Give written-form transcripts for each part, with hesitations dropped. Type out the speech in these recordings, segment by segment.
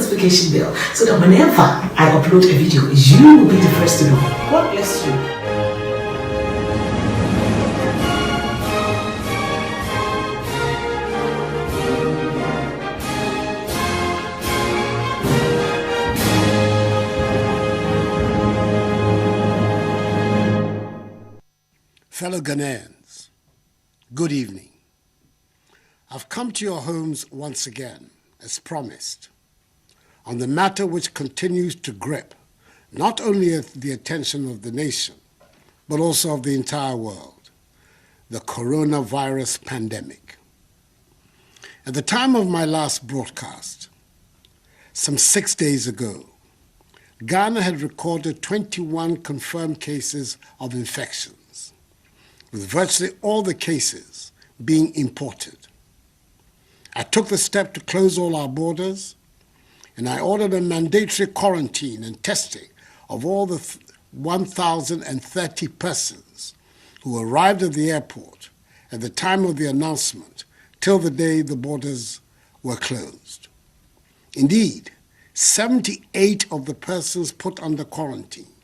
notification bell so that whenever I upload a video, you will be the first to know. God bless you. Fellow Ghanaians, good evening. I've come to your homes once again, as promised, on the matter which continues to grip not only the attention of the nation, but also of the entire world, the coronavirus pandemic. At the time of my last broadcast, some 6 days ago, Ghana had recorded 21 confirmed cases of infection, with virtually all the cases being imported. I took the step to close all our borders, and I ordered a mandatory quarantine and testing of all the 1,030 persons who arrived at the airport at the time of the announcement till the day the borders were closed. Indeed, 78 of the persons put under quarantine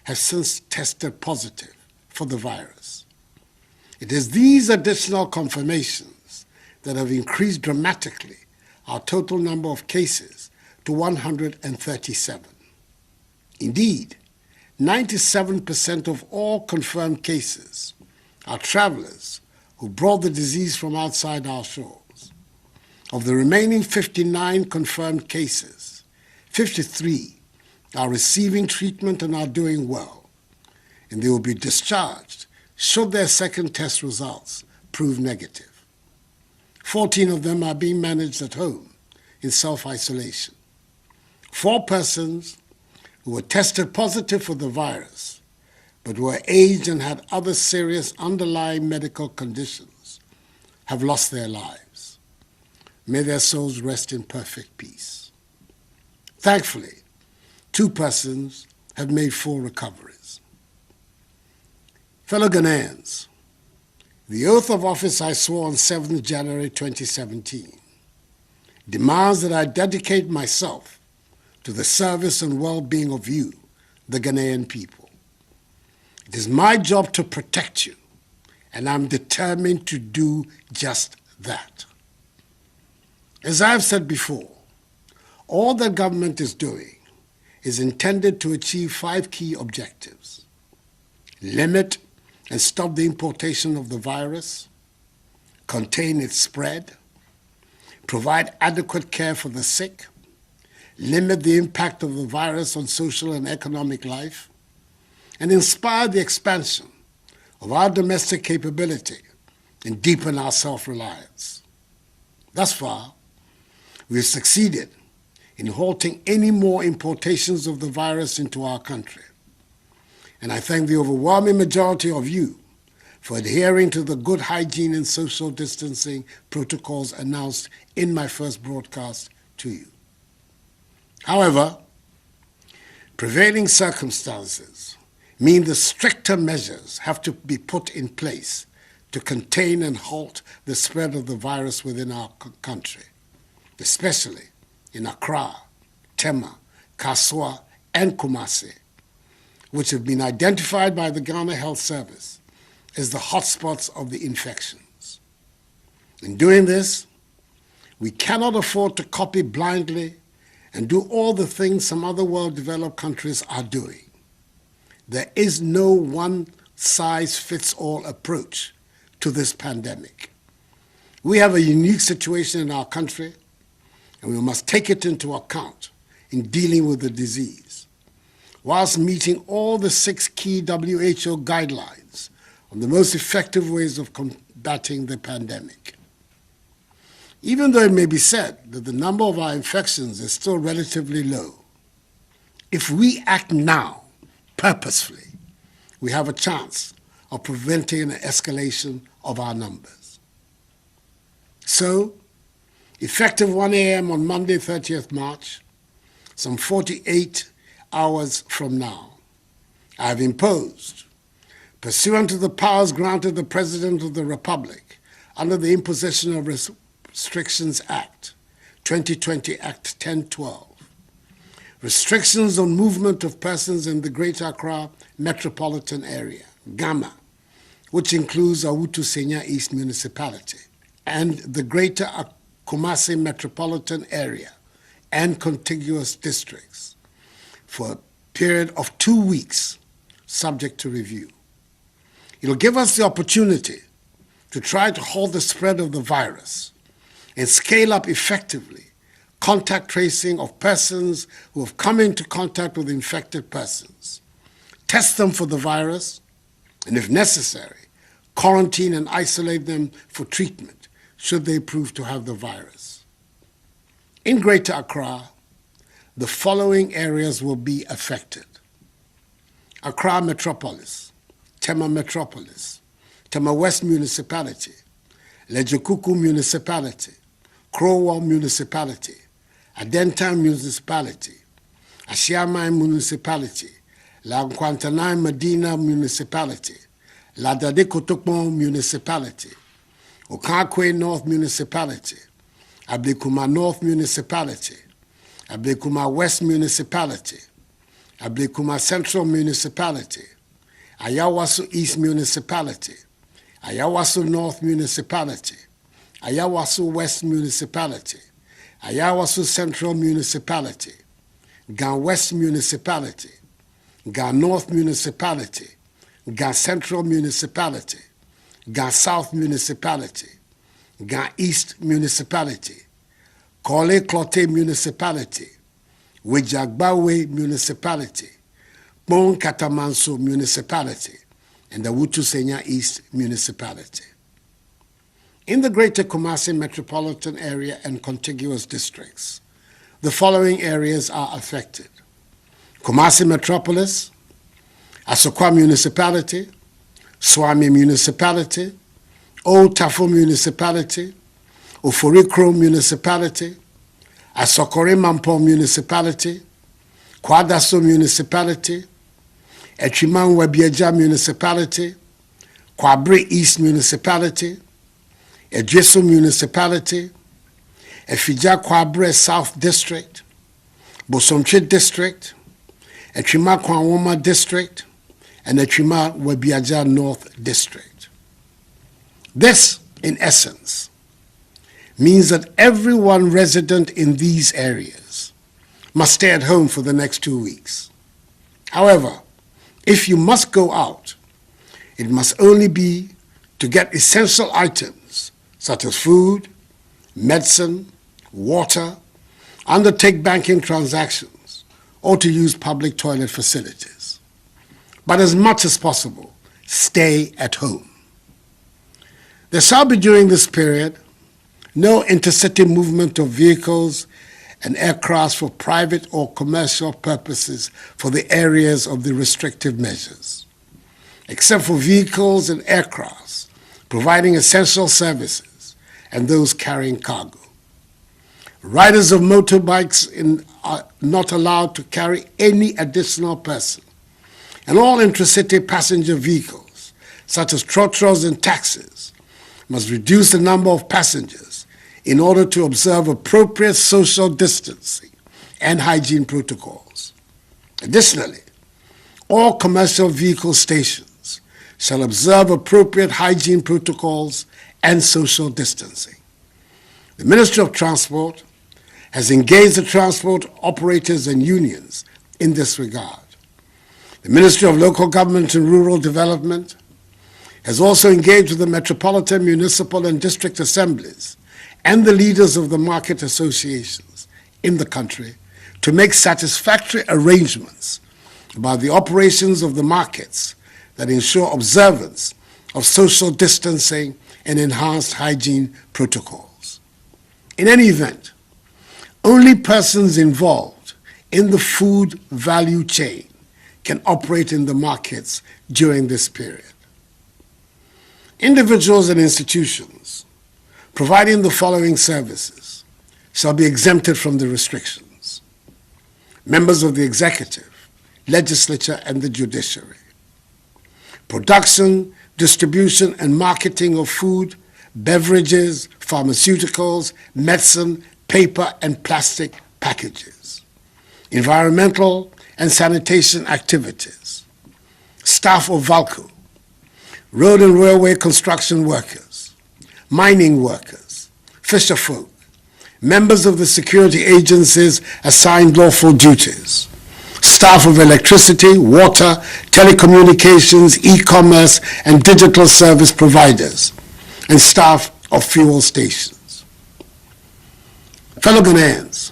have since tested positive for the virus. It is these additional confirmations that have increased dramatically our total number of cases to 137. Indeed, 97% of all confirmed cases are travelers who brought the disease from outside our shores. Of the remaining 59 confirmed cases, 53 are receiving treatment and are doing well, and they will be discharged should their second test results prove negative. 14 of them are being managed at home in self-isolation. 4 persons who were tested positive for the virus but were aged and had other serious underlying medical conditions have lost their lives. May their souls rest in perfect peace. Thankfully, 2 persons have made full recoveries. Fellow Ghanaians, the oath of office I swore on 7th January 2017 demands that I dedicate myself to the service and well-being of you, the Ghanaian people. It is my job to protect you, and I'm determined to do just that. As I've said before, all the government is doing is intended to achieve 5 key objectives: limit and stop the importation of the virus, contain its spread, provide adequate care for the sick, limit the impact of the virus on social and economic life, and inspire the expansion of our domestic capability and deepen our self-reliance. Thus far, we've succeeded in halting any more importations of the virus into our country. And I thank the overwhelming majority of you for adhering to the good hygiene and social distancing protocols announced in my first broadcast to you. However, prevailing circumstances mean the stricter measures have to be put in place to contain and halt the spread of the virus within our country, especially in Accra, Tema, Kaswa, and Kumasi, which have been identified by the Ghana Health Service as the hotspots of the infections. In doing this, we cannot afford to copy blindly and do all the things some other well-developed countries are doing. There is no one-size-fits-all approach to this pandemic. We have a unique situation in our country, and we must take it into account in dealing with the disease, whilst meeting all the 6 key WHO guidelines on the most effective ways of combating the pandemic. Even though it may be said that the number of our infections is still relatively low, if we act now, purposefully, we have a chance of preventing an escalation of our numbers. So, effective 1 a.m. on Monday, 30th March, some 48 hours from now, I have imposed, pursuant to the powers granted the President of the Republic under the Imposition of Restrictions Act, 2020 Act 1012. Restrictions on movement of persons in the Greater Accra Metropolitan Area, GAMA, which includes Awutu Senya East Municipality, and the Greater Kumasi Metropolitan Area and contiguous districts for a period of 2 weeks, subject to review. It'll give us the opportunity to try to halt the spread of the virus and scale up effectively contact tracing of persons who have come into contact with infected persons, test them for the virus, and if necessary, quarantine and isolate them for treatment should they prove to have the virus. In Greater Accra, the following areas will be affected: Accra Metropolis, Tema Metropolis, Tema West Municipality, Lejokuku Municipality, Crowell Municipality, Adentan Municipality, Ashiamai Municipality, La Nkwantanai Medina Municipality, La Dade Kotokpon Municipality, Okakwe North Municipality, Ablekuma North Municipality, Ablekuma West Municipality, Ablekuma Central Municipality, Ayawaso East Municipality, Ayawaso North Municipality, Ayawaso West Municipality, Ayawaso Central Municipality, Gan West Municipality, Gan North Municipality, Gan Central Municipality, Gan South Municipality, Gan East Municipality, Kole Klote Municipality, Wejagbawe Municipality, Bon Katamanso Municipality, and the Awutu Senya East Municipality. In the Greater Kumasi Metropolitan Area and contiguous districts, the following areas are affected: Kumasi Metropolis, Asokwa Municipality, Swami Municipality, Old Tafo Municipality, Oforikro Municipality, Asokore Mampo Municipality, Kwadaso Municipality, Echiman Webieja Municipality, Kwabre East Municipality, Ejeso Municipality, Efija Kwabre South District, Bosomche District, Echima Kwanwoma District, and Echima Webiaja North District. This, in essence, means that everyone resident in these areas must stay at home for the next 2 weeks. However, if you must go out, it must only be to get essential items such as food, medicine, water, undertake banking transactions, or to use public toilet facilities. But as much as possible, stay at home. There shall be during this period no intercity movement of vehicles and aircraft for private or commercial purposes for the areas of the restrictive measures, except for vehicles and aircrafts providing essential services and those carrying cargo. Riders of motorbikes are not allowed to carry any additional person, and all intracity passenger vehicles, such as trotros and taxis, must reduce the number of passengers in order to observe appropriate social distancing and hygiene protocols. Additionally, all commercial vehicle stations shall observe appropriate hygiene protocols and social distancing. The Ministry of Transport has engaged the transport operators and unions in this regard. The Ministry of Local Government and Rural Development has also engaged with the metropolitan, municipal, and district assemblies and the leaders of the market associations in the country to make satisfactory arrangements about the operations of the markets that ensure observance of social distancing and enhanced hygiene protocols. In any event, only persons involved in the food value chain can operate in the markets during this period. Individuals and institutions providing the following services shall be exempted from the restrictions: members of the executive, legislature, and the judiciary. Production, distribution, and marketing of food, beverages, pharmaceuticals, medicine, paper and plastic packages, environmental and sanitation activities, staff of VALCO, road and railway construction workers, mining workers, fisherfolk, members of the security agencies assigned lawful duties, staff of electricity, water, telecommunications, e-commerce, and digital service providers, and staff of fuel stations. Fellow Ghanaians,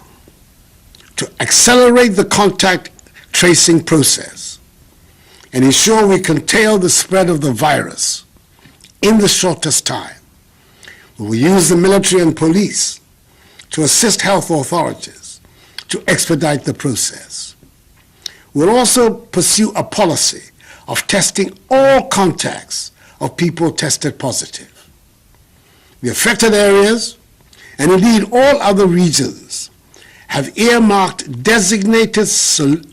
to accelerate the contact tracing process and ensure we contain the spread of the virus in the shortest time, we will use the military and police to assist health authorities to expedite the process. We'll also pursue a policy of testing all contacts of people tested positive. The affected areas, and indeed all other regions, have earmarked designated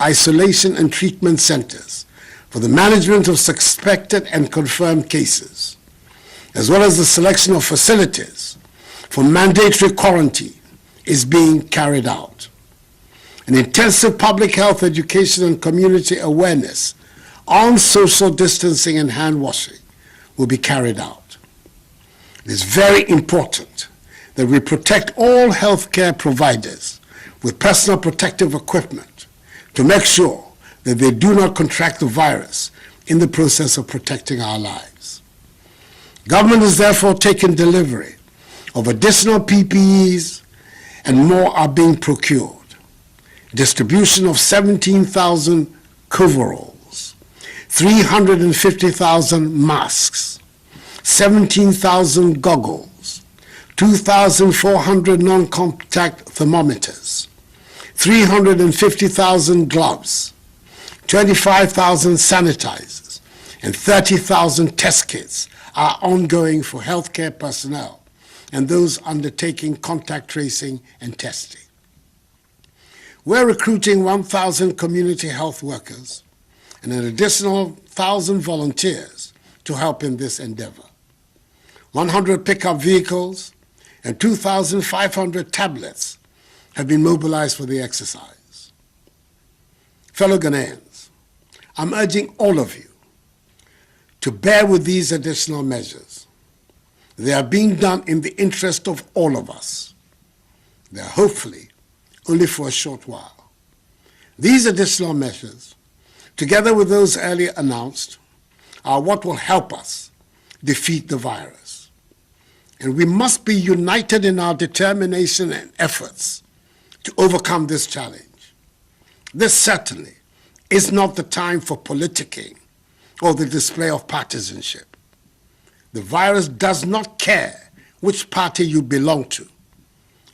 isolation and treatment centers for the management of suspected and confirmed cases, as well as the selection of facilities for mandatory quarantine is being carried out. An intensive public health education and community awareness on social distancing and hand washing will be carried out. It is very important that we protect all healthcare providers with personal protective equipment to make sure that they do not contract the virus in the process of protecting our lives. Government has therefore taken delivery of additional PPEs, and more are being procured. Distribution of 17,000 coveralls, 350,000 masks, 17,000 goggles, 2,400 non-contact thermometers, 350,000 gloves, 25,000 sanitizers, and 30,000 test kits are ongoing for healthcare personnel and those undertaking contact tracing and testing. We're recruiting 1,000 community health workers and an additional 1,000 volunteers to help in this endeavor. 100 pickup vehicles and 2,500 tablets have been mobilized for the exercise. Fellow Ghanaians, I'm urging all of you to bear with these additional measures. They are being done in the interest of all of us. They are hopefully only for a short while. These additional measures, together with those earlier announced, are what will help us defeat the virus. And we must be united in our determination and efforts to overcome this challenge. This certainly is not the time for politicking or the display of partisanship. The virus does not care which party you belong to.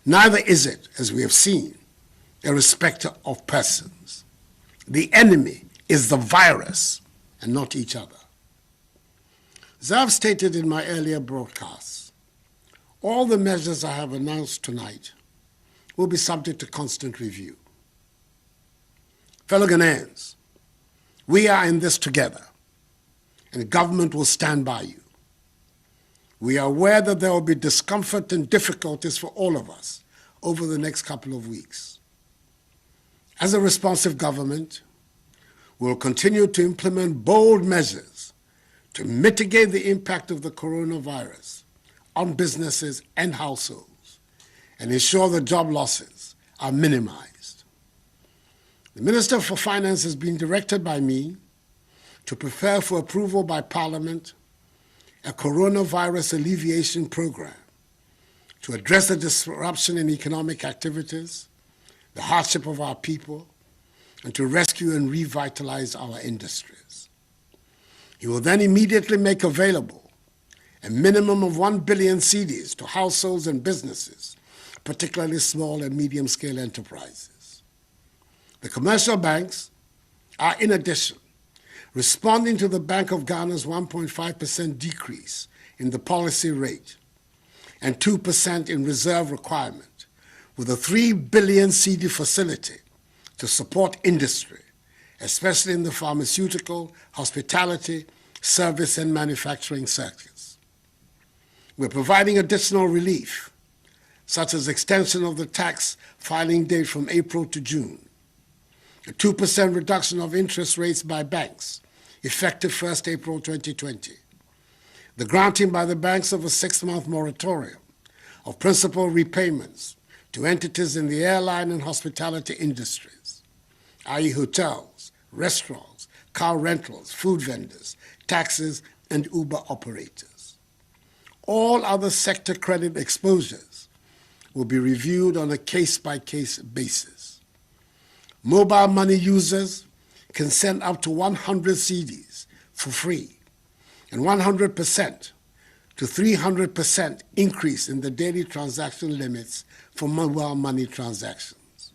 Neither is it, as we have seen, a respecter of persons. The enemy is the virus and not each other. As I've stated in my earlier broadcasts, all the measures I have announced tonight will be subject to constant review. Fellow Ghanaians, we are in this together, and government will stand by you. We are aware that there will be discomfort and difficulties for all of us over the next couple of weeks. As a responsive government, we will continue to implement bold measures to mitigate the impact of the coronavirus on businesses and households and ensure that job losses are minimized. The Minister for Finance has been directed by me to prepare for approval by Parliament a coronavirus alleviation program to address the disruption in economic activities, the hardship of our people, and to rescue and revitalize our industries. He will then immediately make available a minimum of 1 billion cedis to households and businesses, particularly small and medium-scale enterprises. The commercial banks are, in addition, responding to the Bank of Ghana's 1.5% decrease in the policy rate and 2% in reserve requirement with a 3 billion cedi facility to support industry, especially in the pharmaceutical, hospitality, service, and manufacturing sectors. We're providing additional relief, such as extension of the tax filing date from April to June, a 2% reduction of interest rates by banks, effective 1st April 2020, the granting by the banks of a 6-month moratorium of principal repayments to entities in the airline and hospitality industries, i.e. hotels, restaurants, car rentals, food vendors, taxis, and Uber operators. All other sector credit exposures will be reviewed on a case-by-case basis. Mobile money users can send up to 100 cedis for free, and 100% to 300% increase in the daily transaction limits for mobile money transactions.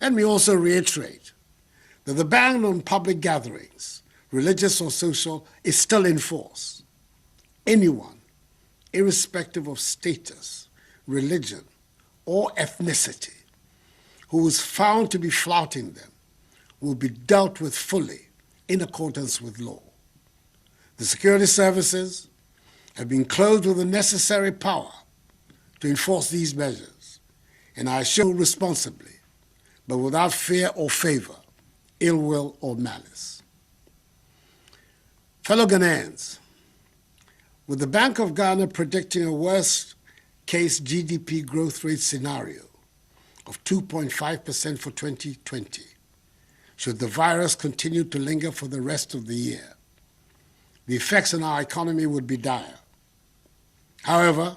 Let me also reiterate that the ban on public gatherings, religious or social, is still in force. Anyone, irrespective of status, religion, or ethnicity, who is found to be flouting them will be dealt with fully in accordance with law. The security services have been clothed with the necessary power to enforce these measures, and I assure responsibly, but without fear or favor, ill will or malice. Fellow Ghanaians, with the Bank of Ghana predicting a worst-case GDP growth rate scenario of 2.5% for 2020, should the virus continue to linger for the rest of the year, the effects on our economy would be dire. However,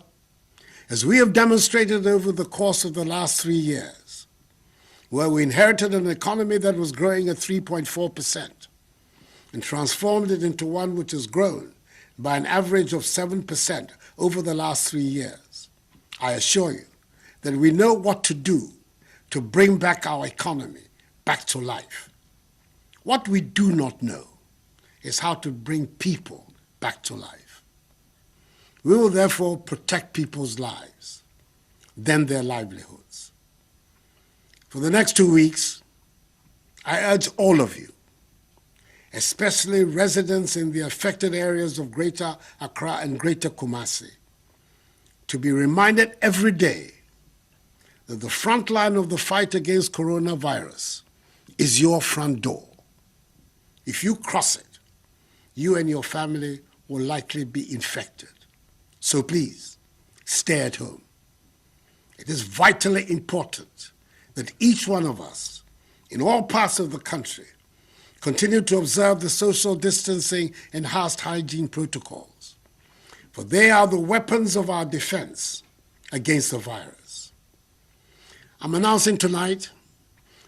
as we have demonstrated over the course of the last 3 years, where we inherited an economy that was growing at 3.4% and transformed it into one which has grown by an average of 7% over the last 3 years, I assure you that we know what to do to bring back our economy back to life. What we do not know is how to bring people back to life. We will therefore protect people's lives, then their livelihoods. For the next 2 weeks, I urge all of you, especially residents in the affected areas of Greater Accra and Greater Kumasi, to be reminded every day that the front line of the fight against coronavirus is your front door. If you cross it, you and your family will likely be infected. So please, stay at home. It is vitally important that each one of us, in all parts of the country, continue to observe the social distancing and enhanced hygiene protocols, for they are the weapons of our defense against the virus. I'm announcing tonight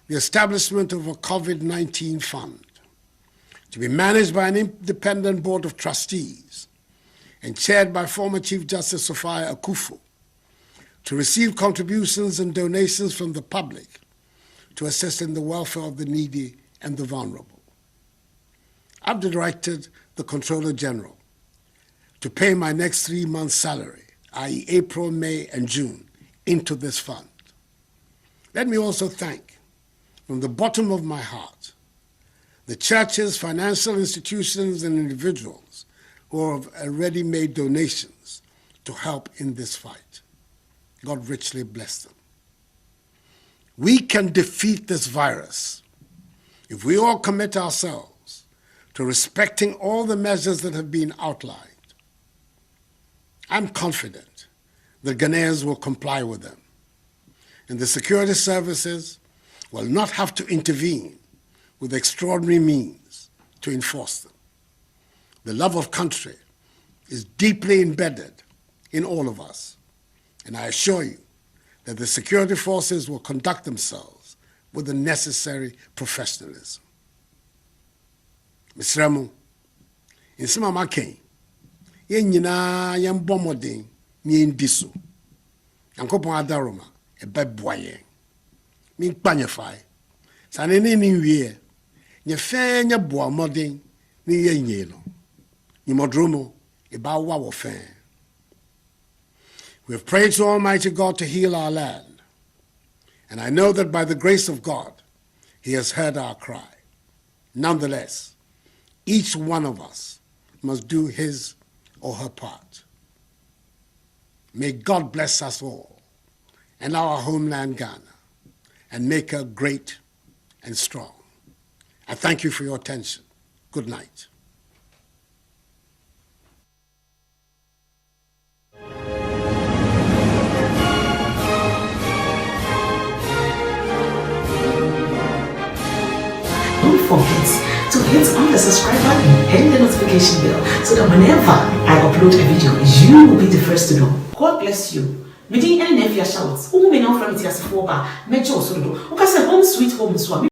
the establishment of a COVID-19 fund to be managed by an independent board of trustees and chaired by former Chief Justice Sophia Akofo, to receive contributions and donations from the public to assist in the welfare of the needy and the vulnerable. I've directed the Controller General to pay my next 3 months' salary, i.e. April, May, and June, into this fund. Let me also thank, from the bottom of my heart, the churches, financial institutions, and individuals who have already made donations to help in this fight. God richly bless them. We can defeat this virus if we all commit ourselves to respecting all the measures that have been outlined. I'm confident that Ghanaians will comply with them, and the security services will not have to intervene with extraordinary means to enforce them. The love of country is deeply embedded in all of us, and I assure you that the security forces will conduct themselves with the necessary professionalism. Mr. Remu, in some of my cane, yen nyinaa yen bɔ mmɔden na yɛndi so. Nyankopɔn adaroma ɛbɛboa yɛn. Menkpa nyɛ fae. Saa ne ne wie nyɛ fɛn nyɛ boa mmɔden na yɛnyɛ no. Nyimɔdromo ɛbɛawa wɔ fɛn. We have prayed to Almighty God to heal our land, and I know that by the grace of God, He has heard our cry. Nonetheless, each one of us must do his or her part. May God bless us all and our homeland Ghana and make her great and strong. I thank you for your attention. Good night. Don't forget to hit on the subscribe button and the notification bell so that whenever I upload a video, you will be the first to know. God bless you. Me di any nephew shouts. Who may not from it as for ba. Me just so do. Okay, say home sweet home so.